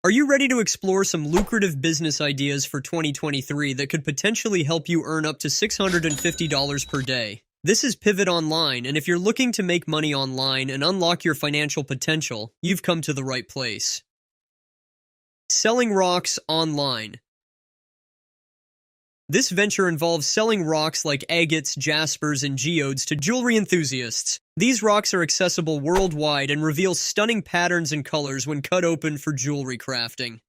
Are you ready to explore some lucrative business ideas for 2023 that could potentially help you earn up to $650 per day? This is Pivot Online, and if you're looking to make money online and unlock your financial potential, you've come to the right place. Selling rocks online. This venture involves selling rocks like agates, jaspers, and geodes to jewelry enthusiasts. These rocks are accessible worldwide and reveal stunning patterns and colors when cut open for jewelry crafting.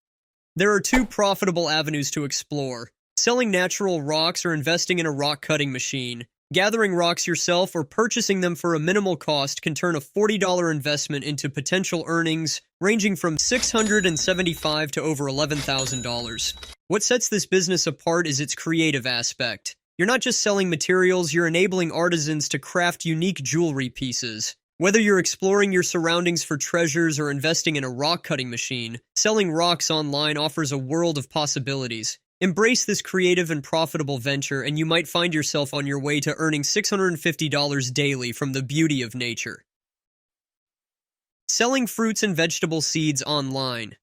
There are two profitable avenues to explore: selling natural rocks or investing in a rock cutting machine. Gathering rocks yourself or purchasing them for a minimal cost can turn a $40 investment into potential earnings ranging from $675 to over $11,000. What sets this business apart is its creative aspect. You're not just selling materials, you're enabling artisans to craft unique jewelry pieces. Whether you're exploring your surroundings for treasures or investing in a rock cutting machine, selling rocks online offers a world of possibilities. Embrace this creative and profitable venture, and you might find yourself on your way to earning $650 daily from the beauty of nature. Selling fruits and vegetable seeds online.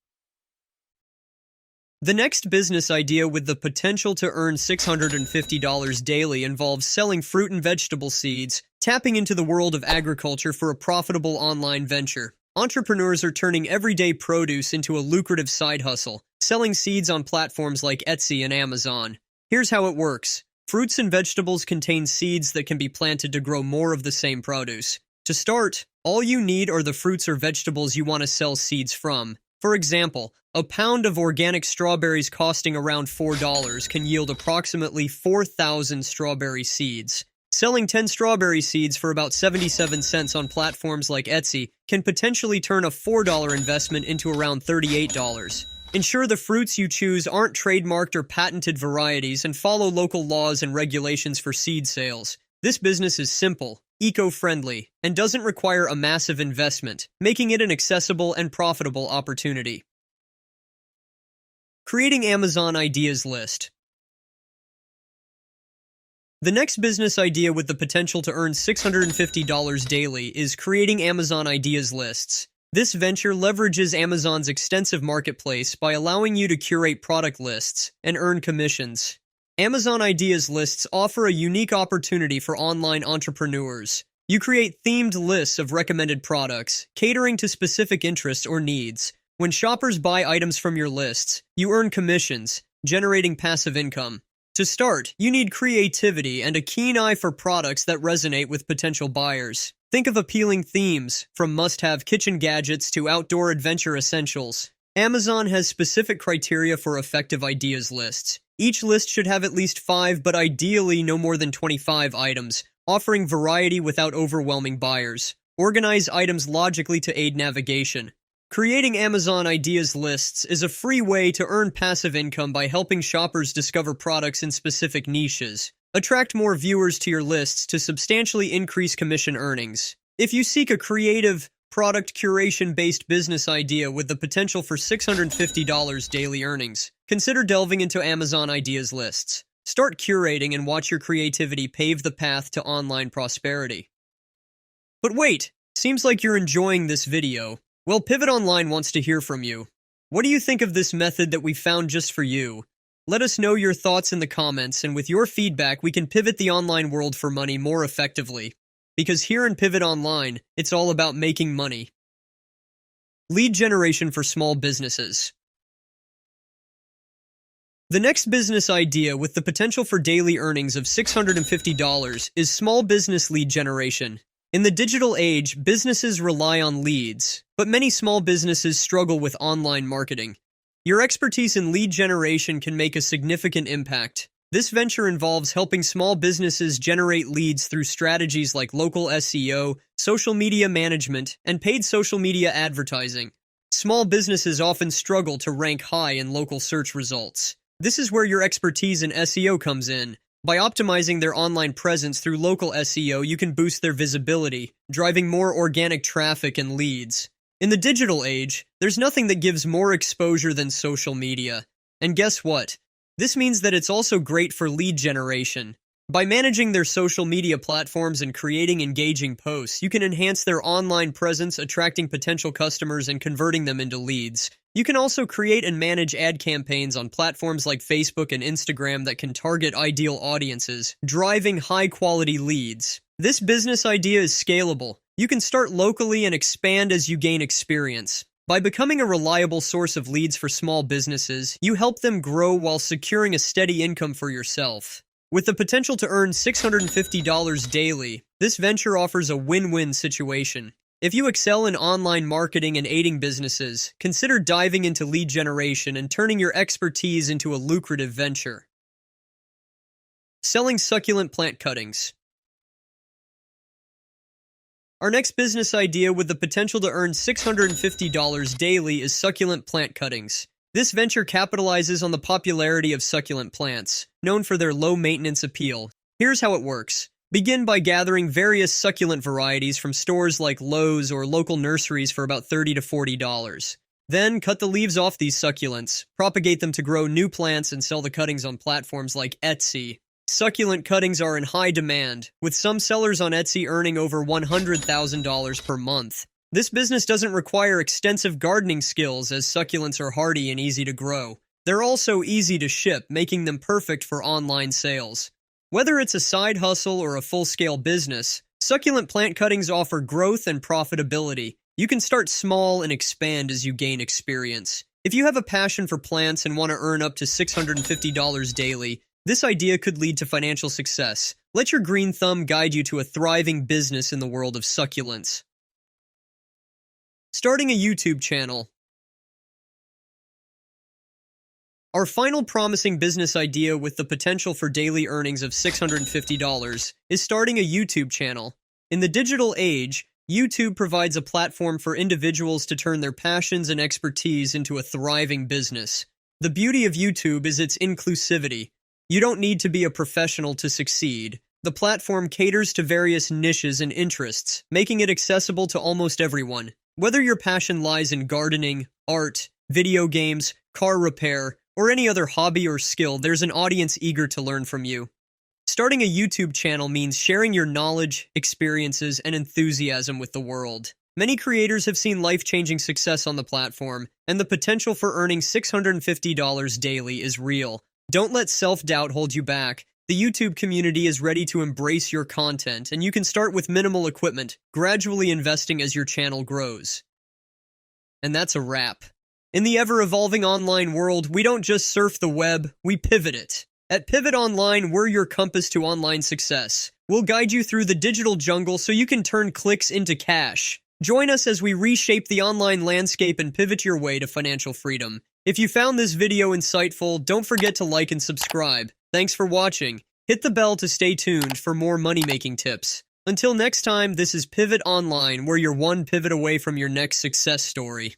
The next business idea with the potential to earn $650 daily involves selling fruit and vegetable seeds, tapping into the world of agriculture for a profitable online venture. Entrepreneurs are turning everyday produce into a lucrative side hustle, selling seeds on platforms like Etsy and Amazon. Here's how it works. Fruits and vegetables contain seeds that can be planted to grow more of the same produce. To start, all you need are the fruits or vegetables you want to sell seeds from. For example, a pound of organic strawberries costing around $4 can yield approximately 4,000 strawberry seeds. Selling 10 strawberry seeds for about 77 cents on platforms like Etsy can potentially turn a $4 investment into around $38. Ensure the fruits you choose aren't trademarked or patented varieties and follow local laws and regulations for seed sales. This business is simple, eco-friendly, and doesn't require a massive investment, making it an accessible and profitable opportunity. Creating Amazon Ideas List. The next business idea with the potential to earn $650 daily is creating Amazon Ideas Lists. This venture leverages Amazon's extensive marketplace by allowing you to curate product lists and earn commissions. Amazon Ideas Lists offer a unique opportunity for online entrepreneurs. You create themed lists of recommended products, catering to specific interests or needs. When shoppers buy items from your lists, you earn commissions, generating passive income. To start, you need creativity and a keen eye for products that resonate with potential buyers. Think of appealing themes, from must-have kitchen gadgets to outdoor adventure essentials. Amazon has specific criteria for effective ideas lists. Each list should have at least 5, but ideally no more than 25 items, offering variety without overwhelming buyers. Organize items logically to aid navigation. Creating Amazon Ideas Lists is a free way to earn passive income by helping shoppers discover products in specific niches. Attract more viewers to your lists to substantially increase commission earnings. If you seek a creative, product curation-based business idea with the potential for $650 daily earnings, consider delving into Amazon Ideas Lists. Start curating and watch your creativity pave the path to online prosperity. But wait, seems like you're enjoying this video. Well, Pivot Online wants to hear from you. What do you think of this method that we found just for you? Let us know your thoughts in the comments, and with your feedback, we can pivot the online world for money more effectively. Because here in Pivot Online, it's all about making money. Lead generation for small businesses. The next business idea with the potential for daily earnings of $650 is small business lead generation. In the digital age, businesses rely on leads, but many small businesses struggle with online marketing. Your expertise in lead generation can make a significant impact. This venture involves helping small businesses generate leads through strategies like local SEO, social media management, and paid social media advertising. Small businesses often struggle to rank high in local search results. This is where your expertise in SEO comes in. By optimizing their online presence through local SEO, you can boost their visibility, driving more organic traffic and leads. In the digital age, there's nothing that gives more exposure than social media. And guess what? This means that it's also great for lead generation. By managing their social media platforms and creating engaging posts, you can enhance their online presence, attracting potential customers and converting them into leads. You can also create and manage ad campaigns on platforms like Facebook and Instagram that can target ideal audiences, driving high-quality leads. This business idea is scalable. You can start locally and expand as you gain experience. By becoming a reliable source of leads for small businesses, you help them grow while securing a steady income for yourself. With the potential to earn $650 daily, this venture offers a win-win situation. If you excel in online marketing and aiding businesses, consider diving into lead generation and turning your expertise into a lucrative venture. Selling succulent plant cuttings. Our next business idea with the potential to earn $650 daily is succulent plant cuttings. This venture capitalizes on the popularity of succulent plants, known for their low-maintenance appeal. Here's how it works. Begin by gathering various succulent varieties from stores like Lowe's or local nurseries for about $30 to $40. Then, cut the leaves off these succulents, propagate them to grow new plants, and sell the cuttings on platforms like Etsy. Succulent cuttings are in high demand, with some sellers on Etsy earning over $100,000 per month. This business doesn't require extensive gardening skills, as succulents are hardy and easy to grow. They're also easy to ship, making them perfect for online sales. Whether it's a side hustle or a full-scale business, succulent plant cuttings offer growth and profitability. You can start small and expand as you gain experience. If you have a passion for plants and want to earn up to $650 daily, this idea could lead to financial success. Let your green thumb guide you to a thriving business in the world of succulents. Starting a YouTube channel. Our final promising business idea with the potential for daily earnings of $650 is starting a YouTube channel. In the digital age, YouTube provides a platform for individuals to turn their passions and expertise into a thriving business. The beauty of YouTube is its inclusivity. You don't need to be a professional to succeed. The platform caters to various niches and interests, making it accessible to almost everyone. Whether your passion lies in gardening, art, video games, car repair, or any other hobby or skill, there's an audience eager to learn from you. Starting a YouTube channel means sharing your knowledge, experiences, and enthusiasm with the world. Many creators have seen life-changing success on the platform, and the potential for earning $650 daily is real. Don't let self-doubt hold you back. The YouTube community is ready to embrace your content, and you can start with minimal equipment, gradually investing as your channel grows. And that's a wrap. In the ever-evolving online world, we don't just surf the web, we pivot it. At Pivot Online, we're your compass to online success. We'll guide you through the digital jungle so you can turn clicks into cash. Join us as we reshape the online landscape and pivot your way to financial freedom. If you found this video insightful, don't forget to like and subscribe. Thanks for watching. Hit the bell to stay tuned for more money-making tips. Until next time, this is Pivot Online, where you're one pivot away from your next success story.